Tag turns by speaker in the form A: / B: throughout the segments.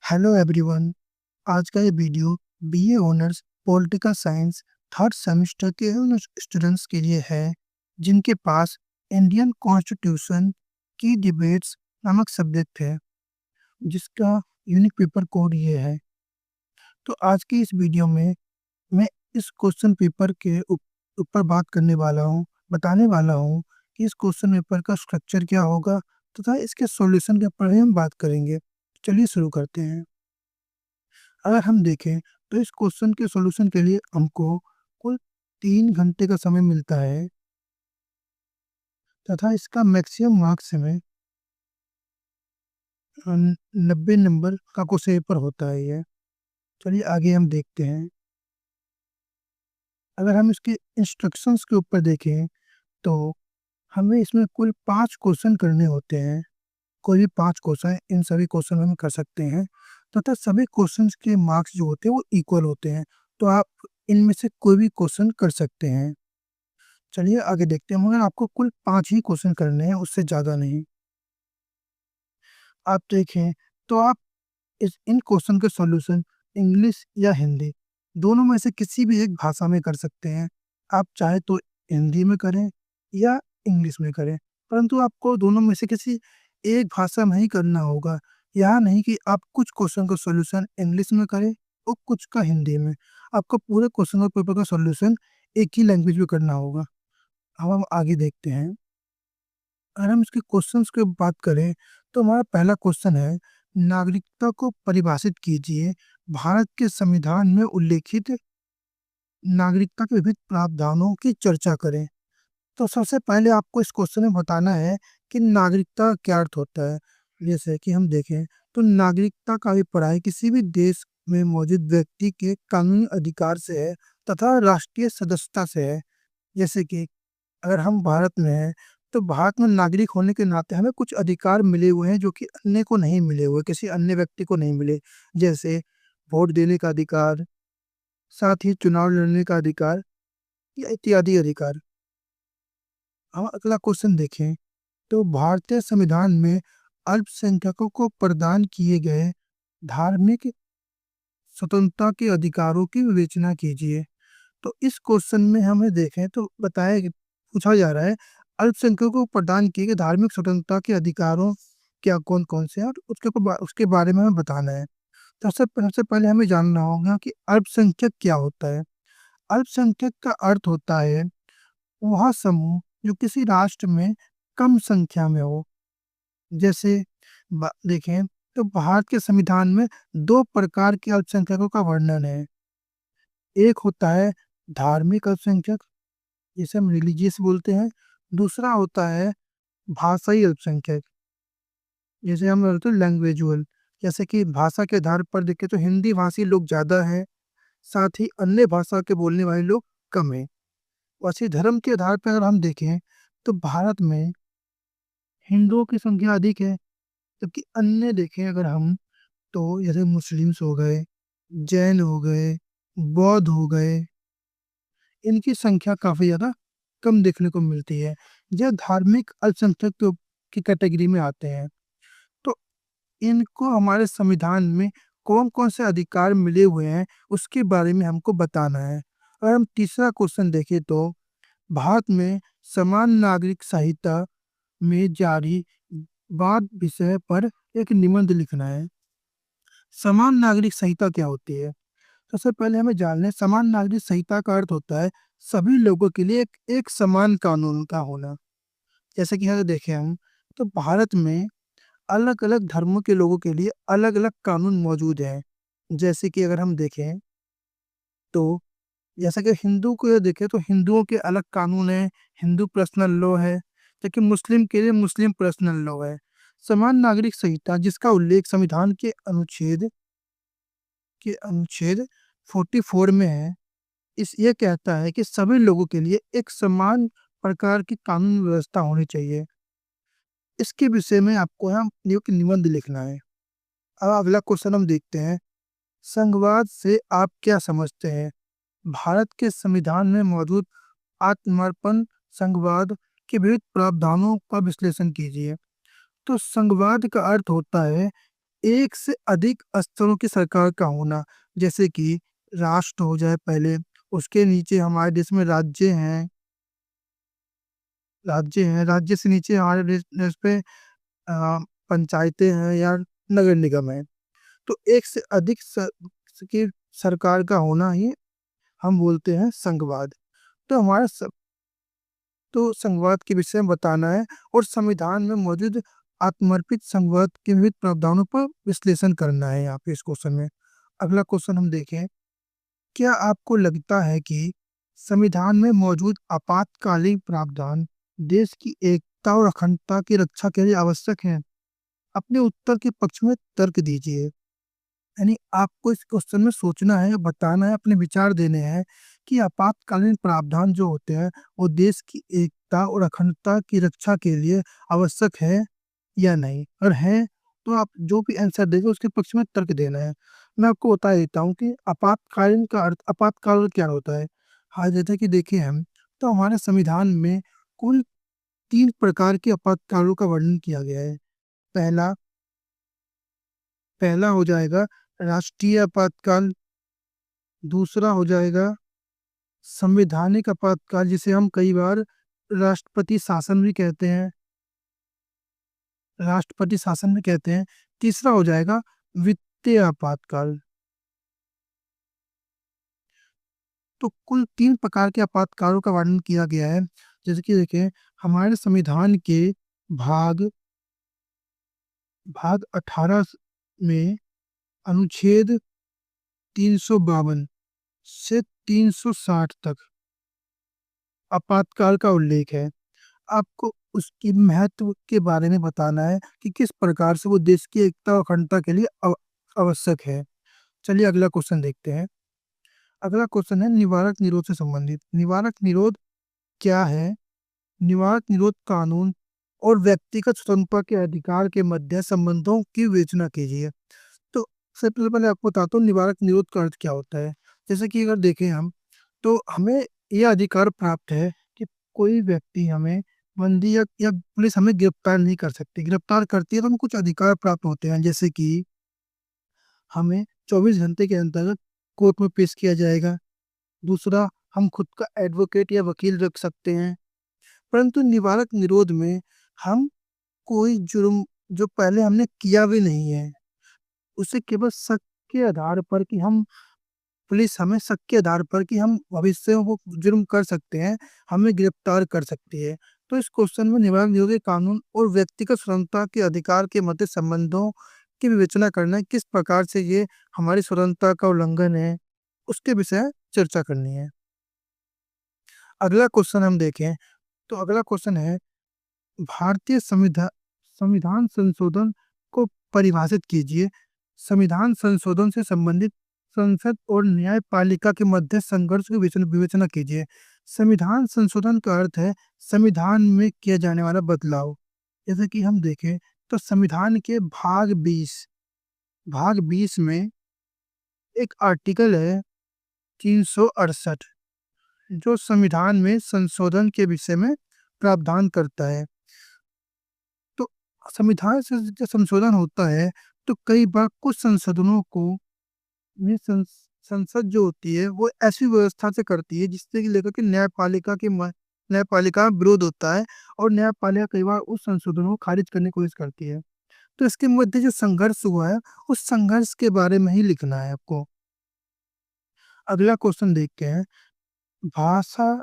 A: Hello everyone. आज का ये video BA honours political science third semester के उन स्टूडेंट्स के लिए है जिनके पास इंडियन कॉन्स्टिट्यूशन की डिबेट्स नामक सब्जेक्ट है, जिसका यूनिक पेपर कोड ये है। तो आज की इस वीडियो में मैं इस क्वेश्चन पेपर के ऊपर बात करने वाला हूँ, बताने वाला हूँ कि इस क्वेश्चन पेपर का स्ट्रक्चर क्या होगा तथा इसके सॉल्यूशन के ऊपर ही हम बात करेंगे। चलिए शुरू करते हैं। अगर हम देखें तो इस क्वेश्चन के सॉल्यूशन के लिए हमको कुल 3 घंटे का समय मिलता है तथा इसका मैक्सिमम मार्क्स हमें 90 नंबर का क्वेश्चन पेपर होता है ये। चलिए आगे हम देखते हैं। अगर हम इसके इंस्ट्रक्शंस के ऊपर देखें तो हमें इसमें कुल 5 क्वेश्चन करने होते हैं। कोई भी 5 क्वेश्चन, इन सभी क्वेश्चन हम कर सकते हैं तथा सभी क्वेश्चंस के मार्क्स जो होते हैं वो इक्वल होते हैं। तो आप इनमें से कोई भी क्वेश्चन कर सकते हैं। चलिए आगे देखते हैं, मगर आपको कुल 5 ही क्वेश्चन करने हैं, उससे ज़्यादा नहीं। आप देखें तो आप इस इन क्वेश्चन के सॉल्यूशन इंग्लिश या हिंदी दोनों में से किसी भी एक भाषा में कर सकते हैं। आप चाहे तो हिंदी में करें या इंग्लिश में करें, परंतु आपको दोनों में से किसी एक भाषा में ही करना होगा। यहाँ नहीं कि आप कुछ क्वेश्चन का सॉल्यूशन इंग्लिश में करें और कुछ का हिंदी में। आपको पूरे क्वेश्चन का पेपर का सॉल्यूशन एक ही लैंग्वेज में करना होगा। अब हम आगे देखते हैं। अगर हम इसके क्वेश्चंस की बात करें तो हमारा पहला क्वेश्चन है, नागरिकता को परिभाषित कीजिए। भारत के संविधान में उल्लेखित नागरिकता के विभिन्न प्रावधानों की चर्चा करें। तो सबसे पहले आपको इस क्वेश्चन में बताना है कि नागरिकता का क्या अर्थ होता है। जैसे कि हम देखें तो नागरिकता का अभिप्राय किसी भी देश में मौजूद व्यक्ति के कानूनी अधिकार से है तथा राष्ट्रीय सदस्यता से है। जैसे कि अगर हम भारत में हैं, तो भारत में नागरिक होने के नाते हमें कुछ अधिकार मिले हुए हैं जो कि अन्य को नहीं मिले हुए, किसी अन्य व्यक्ति को नहीं मिले। जैसे वोट देने का अधिकार, साथ ही चुनाव लड़ने का अधिकार या इत्यादि अधिकार। हम अगला क्वेश्चन देखें तो भारतीय संविधान में अल्पसंख्यकों को प्रदान किए गए धार्मिक स्वतंत्रता के अधिकारों की विवेचना कीजिए। तो इस क्वेश्चन में हमें देखें तो पूछा जा रहा है, अल्पसंख्यकों को प्रदान किए गए धार्मिक स्वतंत्रता के अधिकारों क्या कौन कौन से हैं और उसके बारे में हमें बताना है। तो सबसे पहले हमें जानना होगा कि अल्पसंख्यक क्या होता है। अल्पसंख्यक का अर्थ होता है वह समूह जो किसी राष्ट्र में कम संख्या में हो। जैसे देखें तो भारत के संविधान में 2 प्रकार के अल्पसंख्यकों का वर्णन है। एक होता है धार्मिक अल्पसंख्यक, जिसे हम रिलीजियस बोलते हैं। दूसरा होता है भाषाई अल्पसंख्यक, जिसे हम बोलते हैं लैंग्वेजुअल। जैसे कि भाषा के आधार पर देखें तो हिंदी भाषी लोग ज़्यादा हैं, साथ ही अन्य भाषा के बोलने वाले लोग कम हैं। वैसे धर्म के आधार पर अगर हम देखें तो भारत में हिंदुओं की संख्या अधिक है, जबकि अन्य देखें अगर हम तो जैसे मुस्लिम्स हो गए, जैन हो गए, बौद्ध हो गए, इनकी संख्या काफ़ी ज़्यादा कम देखने को मिलती है। यह धार्मिक अल्पसंख्यक की कैटेगरी में आते हैं। तो इनको हमारे संविधान में कौन-कौन से अधिकार मिले हुए हैं, उसके बारे में हमको बताना है। अगर हम तीसरा क्वेश्चन देखें तो भारत में समान नागरिक संहिता में जारी वाद विषय पर एक निबंध लिखना है। समान नागरिक संहिता क्या होती है? सबसे पहले हमें जान लें, समान नागरिक संहिता का अर्थ होता है सभी लोगों के लिए एक समान कानून का होना। जैसे कि अगर देखें हम तो भारत में अलग-अलग धर्मों के लोगों के लिए अलग-अलग कानून मौजूद हैं। जैसे कि अगर हम देखें तो जैसा कि हिंदू को ये देखें तो हिंदुओं के अलग कानून हैं, हिंदू पर्सनल लॉ है, जबकि मुस्लिम के लिए मुस्लिम पर्सनल लॉ है। समान नागरिक संहिता जिसका उल्लेख संविधान के अनुच्छेद 44 में है, ये कहता है कि सभी लोगों के लिए एक समान प्रकार की कानून व्यवस्था होनी चाहिए। इसके विषय में आपको यहाँ एक निबंध लिखना है। अब अगला क्वेश्चन हम देखते हैं, संघवाद से आप क्या समझते हैं? भारत के संविधान में मौजूद आत्मर्पण संघवाद के विविध प्रावधानों का विश्लेषण कीजिए। तो संघवाद का अर्थ होता है एक से अधिक स्तरों की सरकार का होना, जैसे कि राष्ट्र हो जाए पहले, उसके नीचे हमारे देश में राज्य से नीचे हमारे देश पे पंचायतें हैं या नगर निगम है। तो एक से अधिक की सरकार का होना ही हम बोलते हैं संघवाद। तो हमारा तो संघवाद के विषय में बताना है और संविधान में मौजूद आत्मर्पित संघवाद के विविध प्रावधानों पर विश्लेषण करना है यहाँ पे इस क्वेश्चन में। अगला क्वेश्चन हम देखें, क्या आपको लगता है कि संविधान में मौजूद आपातकालीन प्रावधान देश की एकता और अखंडता की रक्षा के लिए आवश्यक है? अपने उत्तर के पक्ष में तर्क दीजिए। यानी आपको इस क्वेश्चन में सोचना है, बताना है, अपने विचार देने हैं कि आपातकालीन प्रावधान जो होते हैं वो देश की एकता और अखंडता की रक्षा के लिए आवश्यक है या नहीं। और है तो आप जो भी आंसर देंगे उसके पक्ष में तर्क देना है। मैं आपको बता देता हूँ कि आपातकालीन का अर्थ, आपातकाल क्या होता है। हाँ, जैसे कि देखिए हम, तो हमारे संविधान में कुल 3 प्रकार के आपातकालों का वर्णन किया गया है। पहला पहला हो जाएगा राष्ट्रीय आपातकाल, दूसरा हो जाएगा संवैधानिक आपातकाल जिसे हम कई बार राष्ट्रपति शासन भी कहते हैं, तीसरा हो जाएगा वित्तीय आपातकाल। तो कुल 3 प्रकार के आपातकालों का वर्णन किया गया है। जैसे कि देखें, हमारे संविधान के भाग भाग 18 में अनुच्छेद 352 से 360 तक आपातकाल का उल्लेख है। आपको उसकी महत्व के बारे में बताना है कि किस प्रकार से वो देश की एकता और अखंडता के लिए आवश्यक है। चलिए अगला क्वेश्चन देखते हैं। अगला क्वेश्चन है निवारक निरोध से संबंधित। निवारक निरोध क्या है? निवारक निरोध कानून और व्यक्तिगत स्वतंत्रता के अधिकार के मध्य संबंधों की विवेचना कीजिए। तो सबसे पहले आपको बताता हूँ निवारक निरोध का अर्थ क्या होता है। जैसे कि अगर देखें हम, तो हमें यह अधिकार प्राप्त है कि कोई व्यक्ति हमें बंदी या पुलिस हमें गिरफ्तार नहीं कर सकती। गिरफ्तार करती है तो हमें कुछ अधिकार प्राप्त होते हैं, जैसे कि हमें 24 घंटे के अंतर्गत कोर्ट में पेश किया जाएगा। दूसरा, हम खुद का एडवोकेट या वकील रख सकते हैं। परंतु निवारक निरोध में हम कोई जुर्म जो पहले हमने किया भी नहीं है, उसे केवल शक के आधार पर कि हम पुलिस हमें शक के आधार पर कि हम भविष्य में वो जुर्म कर सकते हैं, हमें गिरफ्तार कर सकती है। तो इस क्वेश्चन में निवारक निरोध के कानून और व्यक्तिगत स्वतंत्रता के अधिकार के मध्य संबंधों की विवेचना करना है, किस प्रकार से ये हमारी स्वतंत्रता का उल्लंघन है, उसके विषय चर्चा करनी है। अगला क्वेश्चन हम देखें, तो अगला क्वेश्चन है भारतीय संविधान संशोधन को परिभाषित कीजिए। संविधान संशोधन से संबंधित संसद और न्यायपालिका के मध्य संघर्ष की विवेचना कीजिए। संविधान संशोधन का अर्थ है संविधान में किया जाने वाला बदलाव। जैसे कि हम देखें, तो संविधान के भाग 20 में एक आर्टिकल है 368 जो संविधान में संशोधन के विषय में प्रावधान करता है। तो संविधान से जब संशोधन होता है तो कई बार कुछ संशोधनों को संसद जो होती है वो ऐसी व्यवस्था से करती है जिससे कि लेकर के न्यायपालिका में विरोध होता है और न्यायपालिका कई बार उस संशोधनों को खारिज करने की कोशिश करती है। तो इसके मध्य जो संघर्ष हुआ है उस संघर्ष के बारे में ही लिखना है आपको। अगला क्वेश्चन देखते हैं, भाषा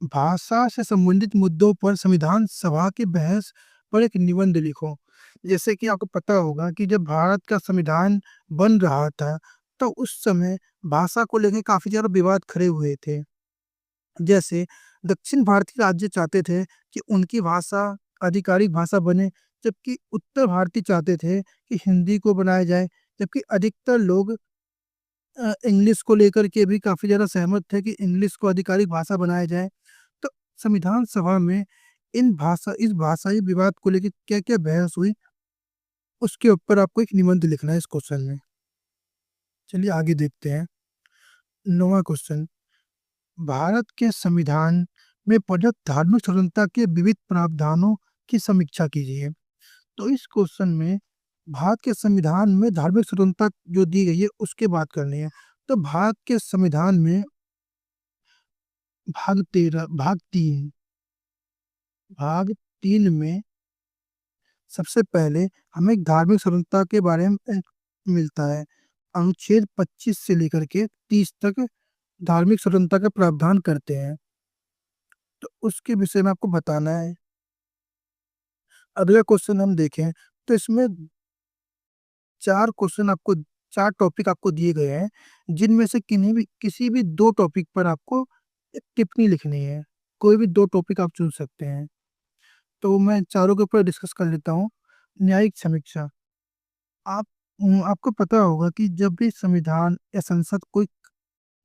A: भाषा से संबंधित मुद्दों पर संविधान सभा की बहस पर एक निबंध लिखो। जैसे कि आपको पता होगा कि जब भारत का संविधान बन रहा था तो उस समय भाषा को लेकर काफी ज्यादा विवाद खड़े हुए थे। जैसे दक्षिण भारतीय राज्य चाहते थे कि उनकी भाषा आधिकारिक भाषा बने, जबकि उत्तर भारतीय चाहते थे कि हिंदी को बनाया जाए। जबकि अधिकतर लोग इंग्लिश को लेकर के भी काफी ज्यादा सहमत थे कि इंग्लिश को आधिकारिक भाषा बनाया जाए। तो संविधान सभा में इस भाषाई विवाद को लेकर क्या क्या बहस हुई, उसके ऊपर आपको एक निबंध लिखना है इस क्वेश्चन में। चलिए आगे देखते हैं। 9वां क्वेश्चन, भारत के संविधान में प्रदत्त धार्मिक स्वतंत्रता के विविध प्रावधानों की समीक्षा कीजिए। तो इस क्वेश्चन में भारत के संविधान में धार्मिक स्वतंत्रता जो दी गई है उसके बात करनी है। तो भारत के संविधान में भाग 3 में सबसे पहले हमें धार्मिक स्वतंत्रता के बारे में मिलता है। अनुच्छेद 25 से लेकर के 30 तक धार्मिक स्वतंत्रता का प्रावधान करते हैं। तो उसके विषय में आपको बताना है। अगला क्वेश्चन हम देखें तो इसमें 4 टॉपिक आपको दिए गए हैं, जिनमें से किसी भी 2 टॉपिक पर आपको एक टिप्पणी लिखनी है। कोई भी 2 टॉपिक आप चुन सकते हैं। तो मैं चारों के ऊपर डिस्कस कर लेता हूँ। न्यायिक समीक्षा। आपको पता होगा कि जब भी संविधान या संसद कोई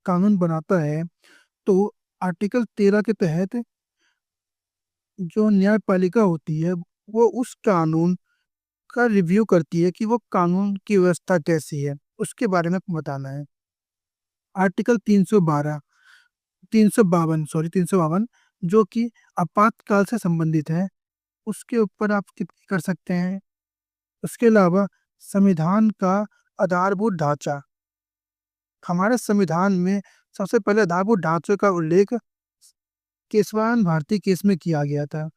A: कानून बनाता है, तो आर्टिकल 13 के तहत जो न्यायपालिका होती है, वो उस कानून का रिव्यू करती है कि वो कानून की व्यवस्था कैसी है, उसके बारे में आपको बताना है। आर्टिकल 352 जो कि आपातकाल से संबंधित है, उसके ऊपर आप टिप्पणी कर सकते हैं। उसके अलावा संविधान का आधारभूत ढांचा। हमारे संविधान में सबसे पहले आधारभूत ढांचे का उल्लेख केशवानंद भारती केस में किया गया था।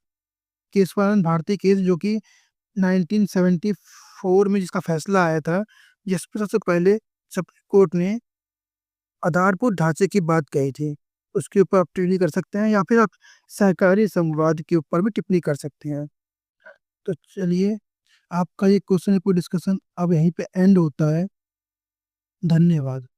A: केशवानंद भारती केस जो कि 1974 में जिसका फैसला आया था, जिस पर सबसे पहले सुप्रीम कोर्ट ने आधारभूत ढांचे की बात कही थी। उसके ऊपर आप टिप्पणी कर सकते हैं या फिर आप सहकारी संवाद के ऊपर भी टिप्पणी कर सकते हैं। तो चलिए, आपका ये क्वेश्चन पेपर डिस्कशन अब यहीं पे एंड होता है। धन्यवाद।